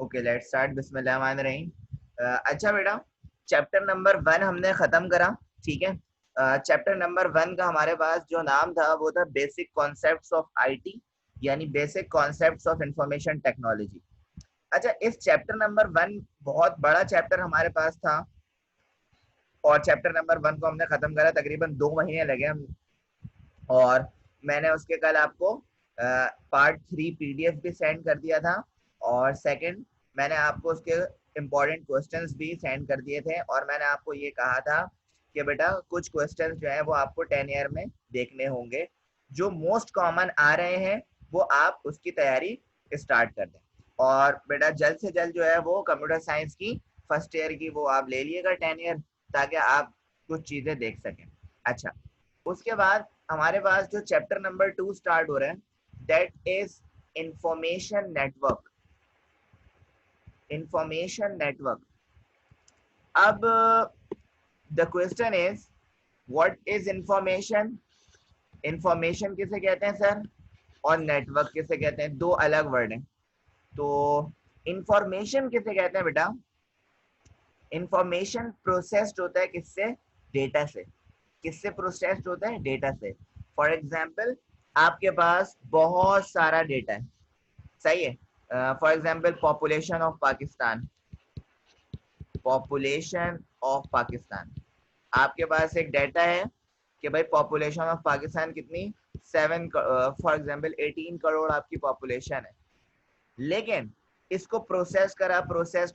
Okay let's start. बिस्मिल्लाहिर्रहमानिर्रहीम। अच्छा बेटा, चैप्टर नंबर 1 हमने खत्म करा। ठीक है। चैप्टर नंबर 1 का हमारे पास जो नाम था वो था बेसिक कॉन्सेप्ट्स ऑफ आईटी, यानी basic concepts of information technology. अच्छा, इस चैप्टर नंबर 1 बहुत बड़ा चैप्टर हमारे पास था और चैप्टर नंबर 1 को हमने खत्म करा, तकरीबन 2 महीने लगे हम। और मैंने उसके कल आपको पार्ट 3 पीडीएफ भी सेंड कर दिया था, और सेकंड मैंने आपको उसके इम्पोर्टेंट क्वेश्चंस भी सेंड कर दिए थे, और मैंने आपको ये कहा था कि बेटा कुछ क्वेश्चंस जो है वो आपको 10 ईयर में देखने होंगे, जो मोस्ट कॉमन आ रहे हैं वो आप उसकी तैयारी स्टार्ट कर दें। और बेटा जल्द से जल्द जो है वो कंप्यूटर साइंस की फर्स्ट ईयर की वो आप ले लिएगा 10 ईयर, ताकि आप कुछ चीजें देख सकें। अच्छा, उसके बाद हमारे पास जो चैप्टर नंबर 2 स्टार्ट हो रहा है, that is information network. Information network. अब the question is what is information. Information किसे कहते हैं सर, और नेटवर्क किसे कहते हैं? दो अलग वर्ड हैं। तो इंफॉर्मेशन किसे कहते हैं बेटा? इंफॉर्मेशन प्रोसेस्ड होता है किससे? डेटा से। किससे प्रोसेस्ड होता है? डेटा से। फॉर एग्जाम्पल, आपके पास बहुत सारा डेटा है, सही है। For example population of Pakistan. Population of Pakistan, आपके पास एक डाटा है कि भाई पॉपुलेशन ऑफ पाकिस्तान कितनी? 7, फॉर एग्जाम्पल 18 करोड़ आपकी पॉपुलेशन है। लेकिन इसको प्रोसेस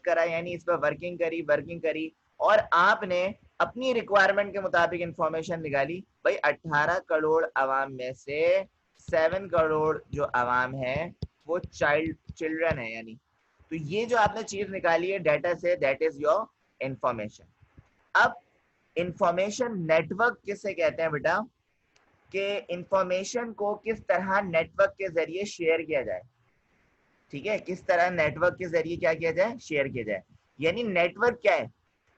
करा यानी इस पर वर्किंग करी, और आपने अपनी रिक्वायरमेंट के मुताबिक इंफॉर्मेशन निकाली। भाई 18 करोड़ आवाम में से 7 करोड़ जो आवाम है वो चिल्ड्रन है, यानी तो ये जो आपने चीज निकाली है डाटा से, दैट इज योर इंफॉर्मेशन। अब इंफॉर्मेशन नेटवर्क किसे कहते हैं बेटा? कि इंफॉर्मेशन को किस तरह नेटवर्क के जरिए शेयर किया जाए। ठीक है, किस तरह नेटवर्क के जरिए क्या किया जाए? शेयर किया जाए। यानी नेटवर्क क्या है?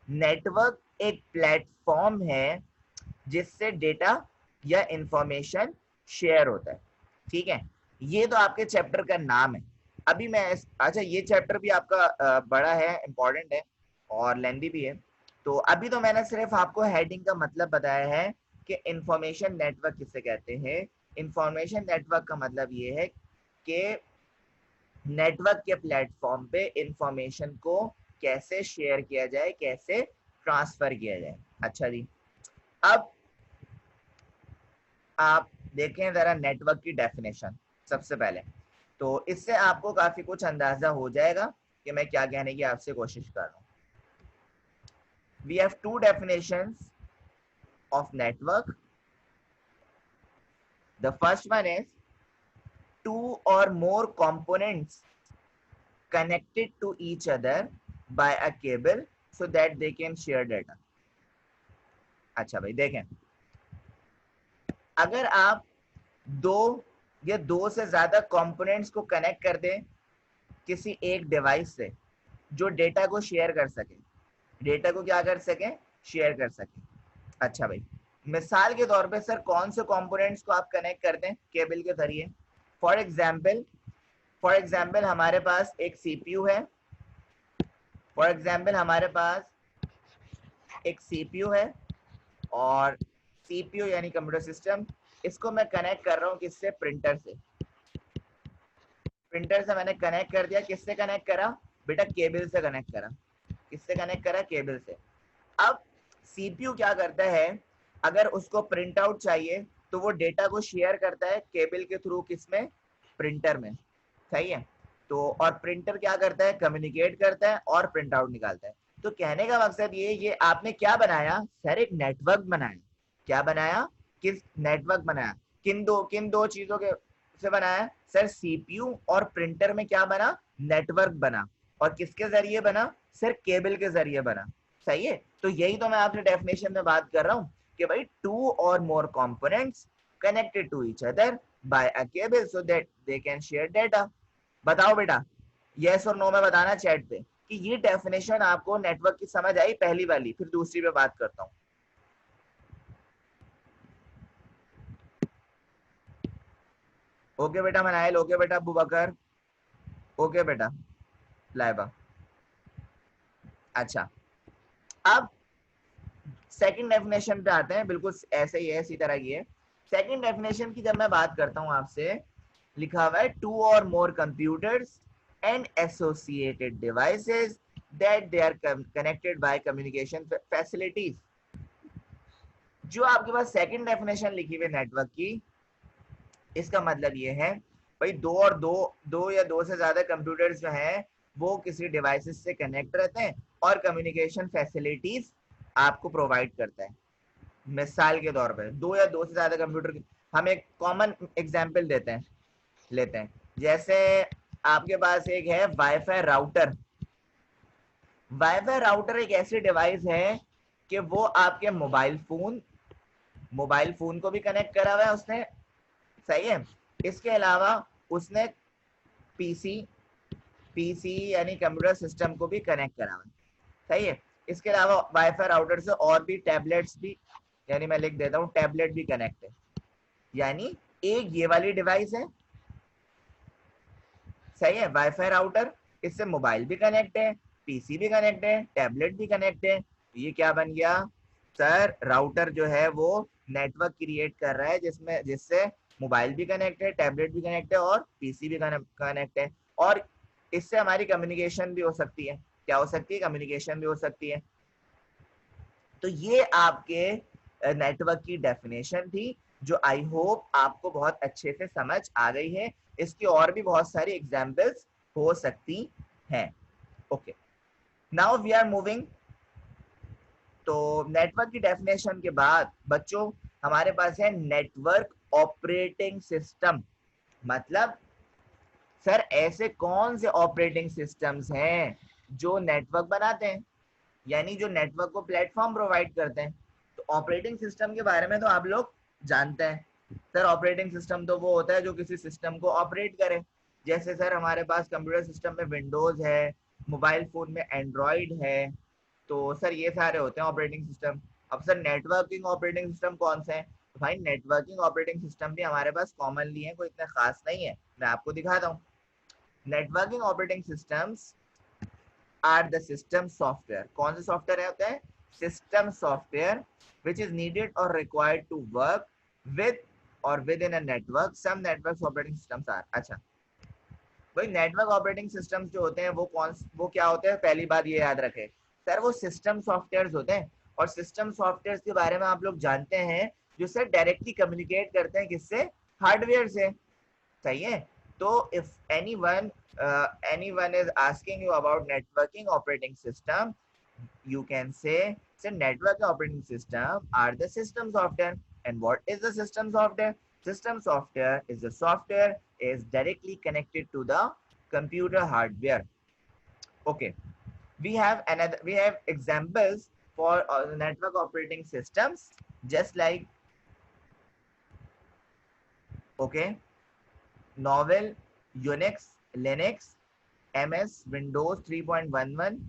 नेटवर्क एक प्लेटफॉर्म है जिससे डेटा या इंफॉर्मेशन शेयर होता है। ठीक है, ये तो आपके चैप्टर का नाम है। अभी मैं अच्छा, ये चैप्टर भी आपका बड़ा है, इंपॉर्टेंट है और लेंदी भी है। तो अभी तो मैंने सिर्फ आपको हेडिंग का मतलब बताया है कि इंफॉर्मेशन नेटवर्क किसे कहते हैं। इंफॉर्मेशन नेटवर्क का मतलब ये है कि नेटवर्क के प्लेटफॉर्म पे इंफॉर्मेशन को कैसे शेयर किया जाए, कैसे ट्रांसफर किया जाए। अच्छा जी, अब आप देखें जरा नेटवर्क की डेफिनेशन सबसे पहले, तो इससे आपको काफी कुछ अंदाजा हो जाएगा कि मैं क्या कहने की आपसे कोशिश कर रहा हूँ। We have two definitions of network. The first one is two or more components connected to each other by a cable so that they can share data. अच्छा भाई देखें, अगर आप दो या दो से ज्यादा कंपोनेंट्स को कनेक्ट कर दें किसी एक डिवाइस से जो डेटा को शेयर कर सके, डेटा को क्या कर सके? शेयर कर सके। अच्छा भाई, मिसाल के तौर पे सर कौन से कंपोनेंट्स को आप कनेक्ट कर दें केबल के जरिए? फॉर एग्जाम्पल हमारे पास एक सीपीयू है। फॉर एग्जाम्पल हमारे पास एक सीपीयू है, और सीपीयू यानी कंप्यूटर सिस्टम, इसको मैं कनेक्ट कर रहा हूँ किससे? प्रिंटर से। प्रिंटर से मैंने कनेक्ट कर दिया। किससे कनेक्ट करा बेटा? केबल से कनेक्ट करा। किससे कनेक्ट करा? केबल से। अब सीपीयू क्या करता है, अगर उसको प्रिंट आउट चाहिए तो वो डेटा को शेयर करता है केबल के थ्रू, किसमें? प्रिंटर में। सही है। तो और प्रिंटर क्या करता है? कम्युनिकेट करता है और प्रिंट आउट निकालता है। तो कहने का मकसद ये आपने क्या बनाया सर? एक नेटवर्क बनाया। क्या बनाया? किस नेटवर्क बनाया? किन दो चीजों के से बनाया सर? सीपीयू और प्रिंटर में क्या बना? नेटवर्क बना। और किसके जरिए बना सर? केबल के जरिए बना। सही है। तो यही तो मैं आपसे डेफिनेशन में बात कर रहा हूं कि भाई two or more components connected to each other by a cable so that they can share data. बताओ बेटा, यस और नो में बताना चैट पे कि ये डेफिनेशन आपको नेटवर्क की समझ आई? पहली वाली, फिर दूसरी पे बात करता हूं। ओके बेटा मनाइल, ओके बेटा अबू बकर, ओके बेटा। लाइबा। अच्छा, अब सेकंड डेफिनेशन पे आते हैं, बिल्कुल ऐसे ही है, इसी तरह की है। सेकंड डेफिनेशन की जब मैं बात करता हूं आपसे, लिखा हुआ है two or more computers and associated devices that they are connected by communication facilities. जो आपके पास सेकंड डेफिनेशन लिखी हुई नेटवर्क की, इसका मतलब ये है भाई दो और दो, दो या दो से ज्यादा कंप्यूटर्स जो हैं वो किसी डिवाइसेस से कनेक्ट रहते हैं और कम्युनिकेशन फैसिलिटीज आपको प्रोवाइड करता है। मिसाल के तौर पे दो या दो से ज्यादा कंप्यूटर, हम एक कॉमन एग्जांपल देते हैं, लेते हैं, जैसे आपके पास एक है वाईफाई राउटर। वाईफाई राउटर एक ऐसी डिवाइस है कि वो आपके मोबाइल फोन को भी कनेक्ट करा हुआ है उसने, सही है। इसके अलावा उसने पीसी पीसी यानी कंप्यूटर सिस्टम को भी कनेक्ट करा हुआ है, सही है। इसके अलावा वाईफाई राउटर से और भी टैबलेट्स भी, यानी मैं लिख देता हूँ टैबलेट भी कनेक्ट है। यानी एक ये वाली डिवाइस है, सही है, वाईफाई राउटर, इससे मोबाइल भी कनेक्ट है, पीसी भी कनेक्ट है, टैबलेट भी कनेक्ट है। ये क्या बन गया सर? राउटर जो है वो नेटवर्क क्रिएट कर रहा है जिसमें, जिससे मोबाइल भी कनेक्ट है, टैबलेट भी कनेक्ट है और पीसी भी कनेक्ट है। और इससे हमारी कम्युनिकेशन भी हो सकती है। क्या हो सकती है? कम्युनिकेशन भी हो सकती है। तो ये आपके नेटवर्क की डेफिनेशन थी, जो आई होप आपको बहुत अच्छे से समझ आ गई है। इसकी और भी बहुत सारी एग्जाम्पल्स हो सकती हैं। Okay, now we are moving. तो नेटवर्क की डेफिनेशन के बाद बच्चों हमारे पास है नेटवर्क ऑपरेटिंग सिस्टम। मतलब सर ऐसे कौन से ऑपरेटिंग सिस्टम्स हैं जो नेटवर्क बनाते हैं, यानी जो नेटवर्क को प्लेटफॉर्म प्रोवाइड करते हैं। तो ऑपरेटिंग सिस्टम के बारे में तो आप लोग जानते हैं सर। ऑपरेटिंग सिस्टम तो वो होता है जो किसी सिस्टम को ऑपरेट करे। जैसे सर हमारे पास कंप्यूटर सिस्टम में विंडोज है, मोबाइल फोन में एंड्रॉइड है, तो सर ये सारे होते हैं ऑपरेटिंग सिस्टम। अब सर नेटवर्किंग ऑपरेटिंग सिस्टम कौन से हैं? तो भाई नेटवर्किंग ऑपरेटिंग सिस्टम भी हमारे पास कॉमनली है, कोई इतना खास नहीं है। मैं आपको दिखाता हूँ। Networking operating systems are the system software. कौन से सॉफ्टवेयर होते हैं? System software which is needed or required to work with or within a network. Some network operating systems are. अच्छा भाई, नेटवर्क ऑपरेटिंग सिस्टम्स जो होते हैं वो क्या होते हैं? पहली बात ये याद रखें सर, वो सिस्टम सॉफ्टवेयर होते हैं। और सिस्टम सॉफ्टवेयर के बारे में आप लोग जानते हैं जो सर डायरेक्टली कम्युनिकेट करते हैं किससे? हार्डवेयर से, सही है। तो if anyone is asking you about networking operating system, you can say network operating system are the system software. And what is the system software? System software is the software is directly connected to the computer hardware. Okay, we have examples for network operating systems, just like, okay, Novel, Unix, Linux, MS Windows 3.11,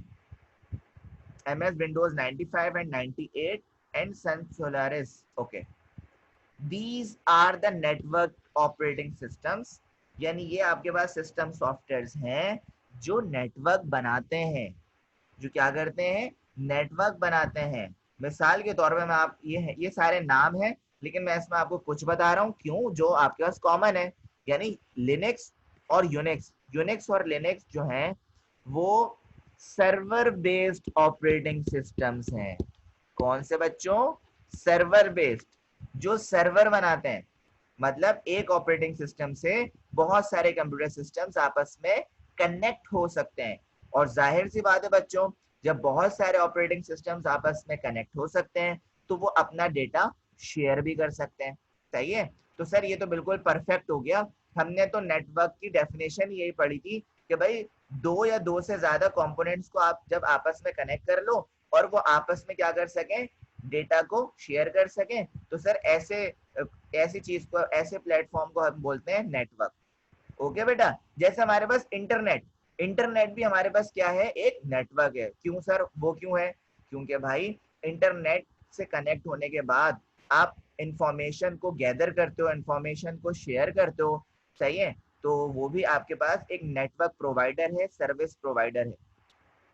MS Windows 95 and 98, and Sun Solaris. Okay, these are the network operating systems. यानी ये आपके पास system softwares हैं जो network बनाते हैं, जो क्या करते हैं? नेटवर्क बनाते हैं। मिसाल के तौर पे मैं आप ये सारे नाम हैं, लेकिन मैं इसमें आपको कुछ बता रहा हूँ क्यों, जो आपके पास कॉमन है। यानी लिनक्स और यूनिक्स, यूनिक्स और लिनक्स जो हैं वो सर्वर बेस्ड ऑपरेटिंग सिस्टम्स हैं। कौन से बच्चों? सर्वर बेस्ड, जो सर्वर बनाते हैं। मतलब एक ऑपरेटिंग सिस्टम से बहुत सारे कंप्यूटर सिस्टम्स आपस में कनेक्ट हो सकते हैं। और जाहिर सी बात है बच्चों, जब बहुत सारे ऑपरेटिंग सिस्टम्स आपस में कनेक्ट हो सकते हैं तो वो अपना डेटा शेयर भी कर सकते हैं, सही है। तो सर ये तो बिल्कुल परफेक्ट हो गया। हमने तो नेटवर्क की डेफिनेशन यही पढ़ी थी कि भाई दो या दो से ज्यादा कंपोनेंट्स को आप जब आपस में कनेक्ट कर लो और वो आपस में क्या कर सकें? डेटा को शेयर कर सकें। तो सर ऐसी चीज को, ऐसे प्लेटफॉर्म को हम बोलते हैं नेटवर्क। ओके बेटा, जैसे हमारे पास इंटरनेट, इंटरनेट भी हमारे पास क्या है? एक नेटवर्क है। क्यों सर? वो क्यों है? क्योंकि भाई इंटरनेट से कनेक्ट होने के बाद आप इंफॉर्मेशन को गैदर करते हो, इंफॉर्मेशन को शेयर करते हो, सही है। तो वो भी आपके पास एक नेटवर्क प्रोवाइडर है, सर्विस प्रोवाइडर है।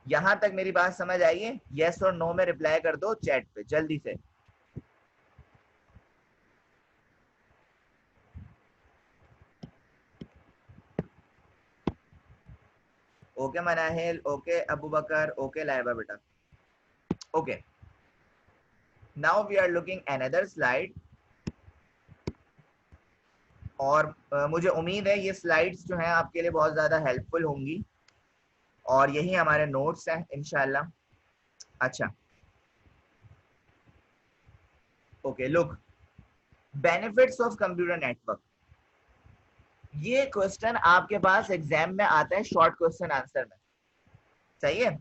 यहां तक मेरी बात समझ आई है? यस और नो में रिप्लाई कर दो चैट पे जल्दी से। Okay Manahil, okay Abu Bakar, okay Laiba बेटा। Okay, now we are looking another slide. और मुझे उम्मीद है ये स्लाइड्स जो हैं आपके लिए बहुत ज्यादा हेल्पफुल होंगी, और यही हमारे नोट्स हैं इंशाल्लाह। अच्छा, okay look, benefits of computer network. ये क्वेश्चन आपके पास एग्जाम में आता है शॉर्ट क्वेश्चन आंसर में, सही है।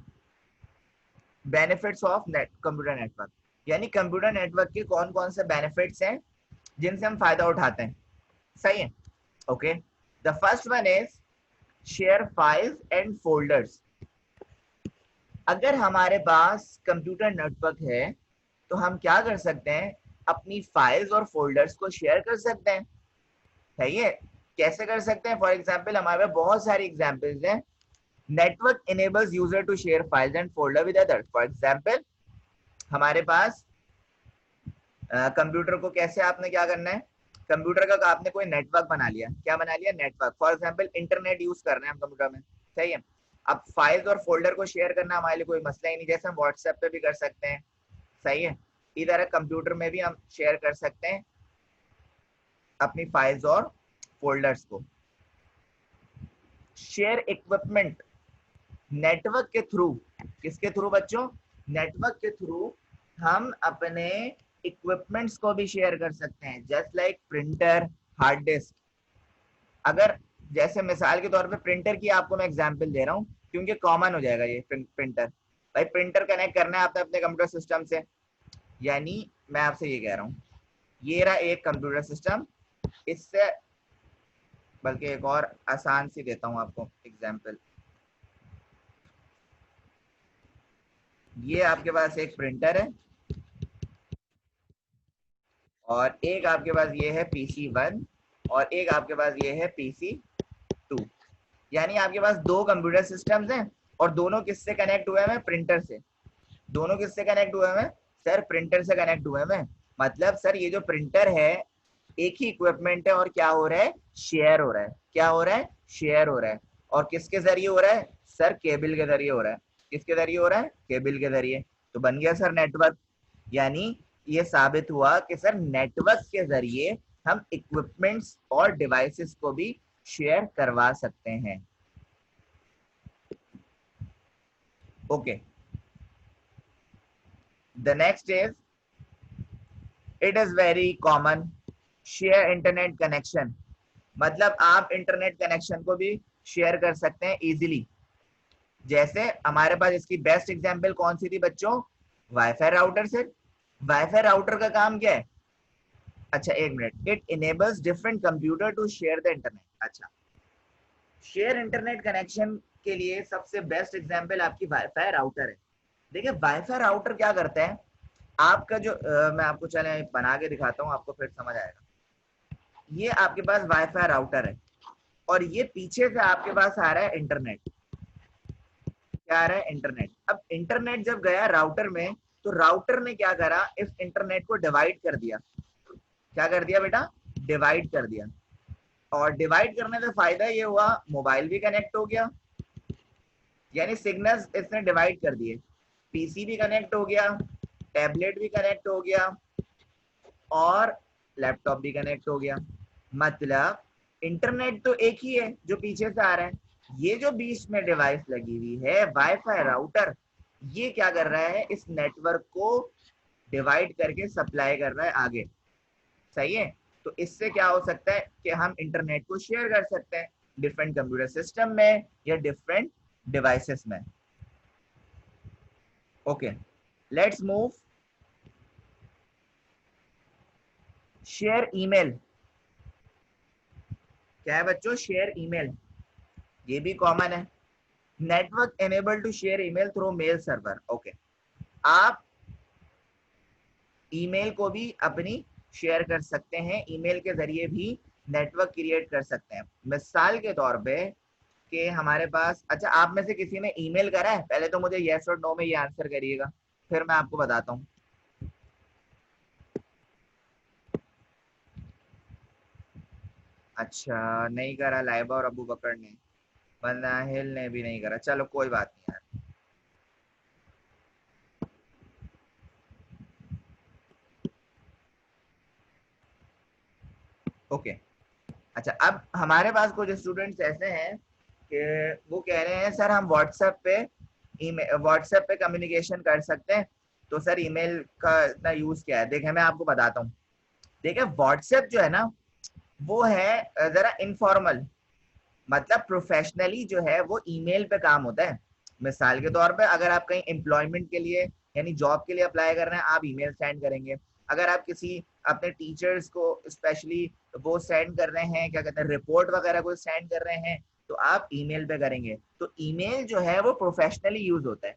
बेनिफिट्स ऑफ कंप्यूटर नेटवर्क, यानी कंप्यूटर नेटवर्क के कौन कौन से बेनिफिट्स हैं जिनसे हम फायदा उठाते हैं, सही है। Okay, the first one is share files and folders. अगर हमारे पास कंप्यूटर नेटवर्क है तो हम क्या कर सकते हैं, अपनी फाइल्स और फोल्डर्स को शेयर कर सकते हैं, सही है। कैसे कर सकते हैं? फॉर एग्जाम्पल हमारे पास बहुत सारी एग्जाम्पल्स हैं। Network enables user to share files and folder with others. For example हमारे पास कंप्यूटर को कैसे आपने क्या करना है, कंप्यूटर का आपने कोई नेटवर्क बना लिया, क्या बना लिया, network. For example internet use कर रहे हैं हम कंप्यूटर में, सही है। अब फाइल्स और फोल्डर को शेयर करना हमारे लिए कोई मसला ही नहीं, जैसे हम व्हाट्सएप पे भी कर सकते हैं, सही है। इधर कंप्यूटर में भी हम शेयर कर सकते हैं अपनी फाइल्स और फोल्डर्स को। शेयर इक्विपमेंट, नेटवर्क के थ्रू, किसके थ्रू बच्चों, नेटवर्क के थ्रू हम अपने इक्विपमेंट्स को भी शेयर कर सकते हैं, just like printer, hard disk. अगर जैसे मिसाल के तौर पे प्रिंटर की आपको मैं एग्जांपल दे रहा हूँ क्योंकि कॉमन हो जाएगा ये प्रिंटर। भाई प्रिंटर कनेक्ट करना है आपने अपने कंप्यूटर सिस्टम से, यानी मैं आपसे ये कह रहा हूँ, ये रहा एक कंप्यूटर सिस्टम, इससे बल्कि एक और आसान सी देता हूँ आपको एग्जांपल। ये आपके पास एक प्रिंटर है और एक आपके पास ये है PC1 और एक आपके पास ये है PC2। यानी आपके पास दो कंप्यूटर सिस्टम्स हैं और दोनों किससे कनेक्ट हुए हैं, प्रिंटर से। दोनों किससे कनेक्ट हुए हैं सर, प्रिंटर से कनेक्ट हुए हैं। मतलब सर ये जो प्रिंटर है एक ही इक्विपमेंट है और क्या हो रहा है, शेयर हो रहा है। क्या हो रहा है, शेयर हो रहा है। और किसके जरिए हो रहा है सर, केबल के जरिए हो रहा है। किसके जरिए हो रहा है, केबल के जरिए। तो बन गया सर नेटवर्क। यानी ये साबित हुआ कि सर नेटवर्क के जरिए हम इक्विपमेंट्स और डिवाइसेस को भी शेयर करवा सकते हैं। Okay, the next is, it is very common, share internet connection. मतलब आप इंटरनेट कनेक्शन को भी शेयर कर सकते हैं इजीली। जैसे हमारे पास इसकी बेस्ट एग्जांपल कौन सी थी बच्चों, वाईफाई राउटर से। वाईफाई राउटर का काम क्या है, अच्छा एक minute, it enables different computer to share the internet. अच्छा, शेयर इंटरनेट कनेक्शन के लिए सबसे बेस्ट एग्जांपल आपकी वाईफाई राउटर है। देखिए वाईफाई राउटर क्या करता है, आपका जो मैं आपको चले बना के दिखाता हूँ, आपको फिर समझ आएगा। ये आपके पास वाईफाई राउटर है और ये पीछे से आपके पास आ रहा है इंटरनेट। क्या आ रहा है, इंटरनेट। अब इंटरनेट जब गया राउटर में तो राउटर ने क्या करा, इस इंटरनेट को डिवाइड कर दिया। क्या कर दिया बेटा, डिवाइड कर दिया। और डिवाइड करने से फायदा ये हुआ, मोबाइल भी कनेक्ट हो गया, यानी सिग्नल्स इसने डिवाइड कर दिए। पीसी भी कनेक्ट हो गया, टैबलेट भी कनेक्ट हो गया और लैपटॉप भी कनेक्ट हो गया। मतलब इंटरनेट तो एक ही है जो पीछे से आ रहा है, ये जो बीच में डिवाइस लगी हुई है वाईफाई राउटर, ये क्या कर रहा है, इस नेटवर्क को डिवाइड करके सप्लाई कर रहा है आगे, सही है। तो इससे क्या हो सकता है कि हम इंटरनेट को शेयर कर सकते हैं डिफरेंट कंप्यूटर सिस्टम में या डिफरेंट डिवाइसेस में। Okay, let's move. Share email, क्या है बच्चों, शेयर ईमेल, ये भी कॉमन है। Network enable to share email through mail server. Okay, आप ईमेल को भी अपनी शेयर कर सकते हैं, ईमेल के जरिए भी नेटवर्क क्रिएट कर सकते हैं। मिसाल के तौर पे कि हमारे पास, अच्छा आप में से किसी ने ईमेल करा है? पहले तो मुझे यस और नो में ये आंसर करिएगा, फिर मैं आपको बताता हूँ। अच्छा नहीं करा लाइबा और अबू बकर ने, मनाहिल ने भी नहीं करा, चलो कोई बात नहीं यार। ओके। अच्छा अब हमारे पास कुछ स्टूडेंट्स ऐसे हैं कि वो कह रहे हैं सर हम व्हाट्सएप पे कम्युनिकेशन कर सकते हैं, तो सर ईमेल का इतना यूज क्या है? देखें मैं आपको बताता हूँ। देखिए व्हाट्सएप जो है ना वो है जरा इनफॉर्मल, मतलब प्रोफेशनली जो है वो ईमेल पे काम होता है। मिसाल के तौर पे अगर आप कहीं एम्प्लॉयमेंट के लिए यानी जॉब के लिए अप्लाई कर रहे हैं, आप ईमेल सेंड करेंगे। अगर आप किसी अपने टीचर्स को स्पेशली वो सेंड कर रहे हैं, क्या कहते हैं, रिपोर्ट वगैरह को सेंड कर रहे हैं, तो आप ईमेल पे करेंगे। तो ईमेल जो है वो प्रोफेशनली यूज होता है।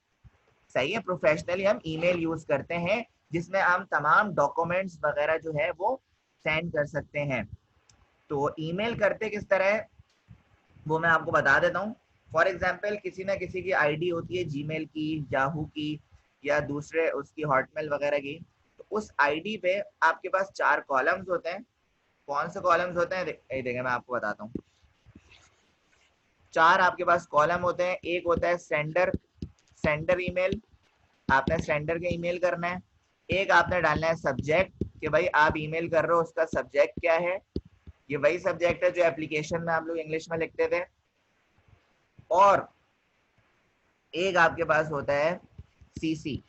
सही है, प्रोफेशनली हम ईमेल यूज करते हैं जिसमें हम तमाम डॉक्यूमेंट्स वगैरह जो है वो सेंड कर सकते हैं। तो ईमेल करते किस तरह है वो मैं आपको बता देता हूँ। फॉर एग्जाम्पल किसी ना किसी की आईडी होती है जीमेल की, याहू की, या दूसरे उसकी हॉटमेल वगैरह की। तो उस आईडी पे आपके पास 4 कॉलम्स होते हैं। कौन से कॉलम्स होते हैं? देखिए मैं आपको बताता हूँ। 4 आपके पास कॉलम होते हैं। एक होता है सेंडर, सेंडर ईमेल, आपने सेंडर के ईमेल करना है। एक आपने डालना है सब्जेक्ट, कि भाई आप ईमेल कर रहे हो उसका सब्जेक्ट क्या है। ये वही सब्जेक्ट है जो एप्लीकेशन में आप लोग इंग्लिश में लिखते थे। और एक आपके पास होता है सीसी।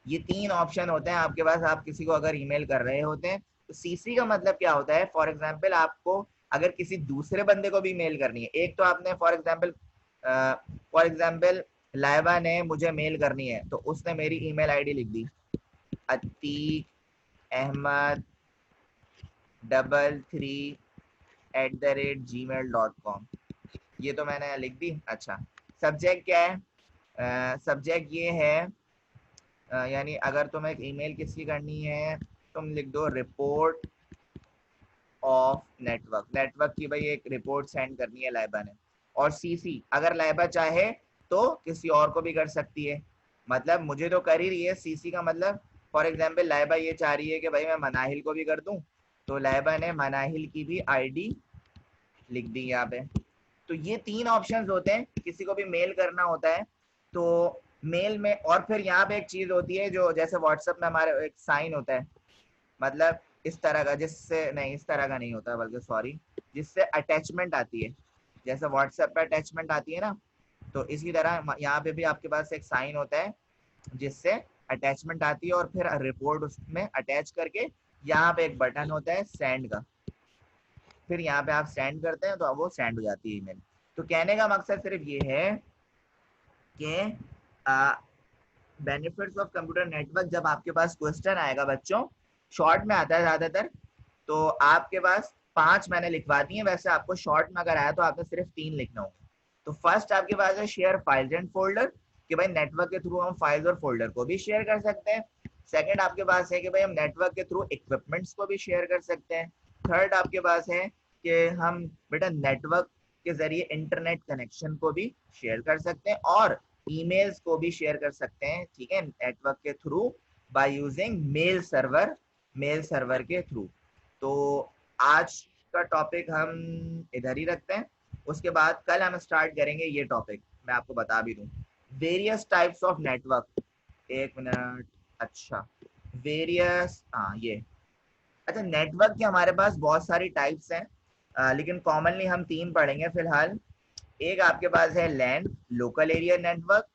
ये 3 ऑप्शन होते हैं आपके पास, आप किसी को अगर ईमेल कर रहे होते हैं तो सीसी का मतलब क्या होता है? फॉर एग्जांपल आपको अगर किसी दूसरे बंदे को भी मेल करनी है, एक तो आपने फॉर एग्जांपल लाइबा ने मुझे मेल करनी है तो उसने मेरी ईमेल आईडी लिख दी, अतीक अहमद 33@gmail.com। ये तो मैंने लिख दी। अच्छा सब्जेक्ट क्या है? सब्जेक्ट ये है, यानी अगर तुम्हें एक ईमेल किसकी करनी है, तुम लिख दो रिपोर्ट ऑफ नेटवर्क, नेटवर्क की भाई एक रिपोर्ट सेंड करनी है लाइबा ने। और सीसी अगर लाइबा चाहे तो किसी और को भी कर सकती है, मतलब मुझे तो कर ही रही है। सीसी का मतलब फॉर एग्जांपल लाइबा ये चाह रही है कि भाई मैं मनाहिल को भी कर दूं, तो लाइबा ने मनाहिल की भी आईडी लिख दी यहाँ पे। तो ये 3 ऑप्शंस होते हैं किसी को भी मेल करना होता है तो मेल में। और फिर यहाँ पे एक चीज होती है जो जैसे व्हाट्सएप में हमारे एक साइन होता है, मतलब इस तरह का, जिससे नहीं, इस तरह का नहीं होता बल्कि सॉरी, जिससे अटैचमेंट आती है। जैसे व्हाट्सएप पे अटैचमेंट आती है ना, तो इसी तरह यहाँ पे भी आपके पास एक साइन होता है जिससे अटैचमेंट आती है, और फिर रिपोर्ट उसमें अटैच करके यहाँ पे एक बटन होता है सेंड का, फिर यहाँ पे आप सेंड करते हैं तो अब वो सेंड हो जाती है ईमेल। तो कहने का मकसद सिर्फ ये है कि बेनिफिट्स ऑफ कंप्यूटर नेटवर्क, जब आपके पास क्वेश्चन आएगा बच्चों, शॉर्ट में आता है ज्यादातर, तो आपके पास 5 मैंने लिखवा दी है। वैसे आपको शॉर्ट में अगर आया तो आपने सिर्फ 3 लिखना होगा। तो फर्स्ट आपके पास है शेयर फाइल्स एंड फोल्डर, कि भाई नेटवर्क के थ्रू हम फाइल्स और फोल्डर को भी शेयर कर सकते हैं। सेकंड आपके पास है कि भाई हम नेटवर्क के थ्रू इक्विपमेंट्स को भी शेयर कर सकते हैं। थर्ड आपके पास है कि हम बेटा नेटवर्क के जरिए इंटरनेट कनेक्शन को भी शेयर कर सकते हैं, और ईमेल्स को भी शेयर कर सकते हैं, ठीक है, नेटवर्क के through by using mail server, mail server के थ्रू। तो आज का टॉपिक हम इधर ही रखते हैं। उसके बाद कल हम स्टार्ट करेंगे ये टॉपिक, मैं आपको बता भी दूं, वेरियस टाइप्स ऑफ नेटवर्क। एक मिनट, अच्छा वेरियस, हाँ ये, अच्छा नेटवर्क के हमारे पास बहुत सारी टाइप्स हैं, लेकिन कॉमनली हम 3 पढ़ेंगे फिलहाल। एक आपके पास है लैन, लोकल एरिया नेटवर्क।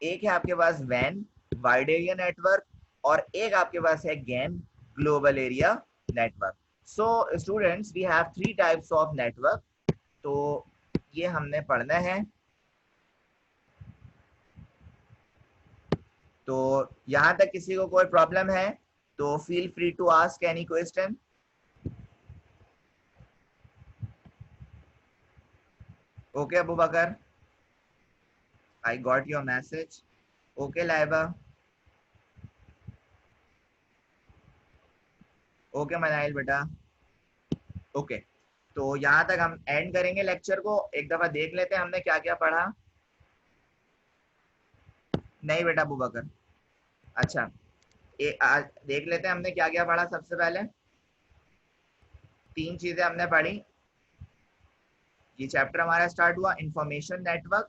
एक है आपके पास वैन, वाइड एरिया नेटवर्क। और एक आपके पास है GAN, global area network. So students we have 3 types of network. तो ये हमने पढ़ना है। तो यहाँ तक किसी को कोई प्रॉब्लम है तो feel free to ask any question. Okay Abu Bakr, I got your message. Okay Laiba, okay Manail बेटा, ओके। तो यहाँ तक हम एंड करेंगे लेक्चर को। एक दफा देख लेते हैं हमने क्या क्या पढ़ा। नहीं बेटा अबू बकर, अच्छा आज देख लेते हैं हमने क्या क्या पढ़ा। सबसे पहले 3 चीजें हमने पढ़ी। ये चैप्टर हमारा स्टार्ट हुआ इंफॉर्मेशन नेटवर्क,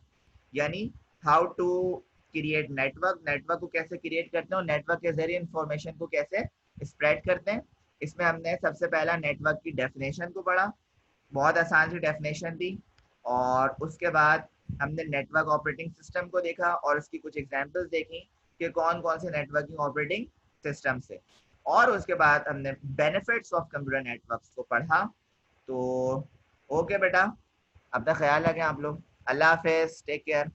यानी how to create network, network को कैसे क्रिएट करते हैं और नेटवर्क के जरिए इंफॉर्मेशन को कैसे स्प्रेड करते हैं। इसमें हमने सबसे पहला नेटवर्क की डेफिनेशन को पढ़ा, बहुत आसान सी डेफिनेशन थी। और उसके बाद हमने नेटवर्क ऑपरेटिंग सिस्टम को देखा और उसकी कुछ एग्जांपल्स देखी कि कौन कौन से नेटवर्किंग ऑपरेटिंग सिस्टम से। और उसके बाद हमने बेनिफिट्स ऑफ कंप्यूटर नेटवर्क्स को पढ़ा। तो ओके बेटा, अपना ख्याल रखें आप लोग। अल्लाह हाफिज, टेक केयर।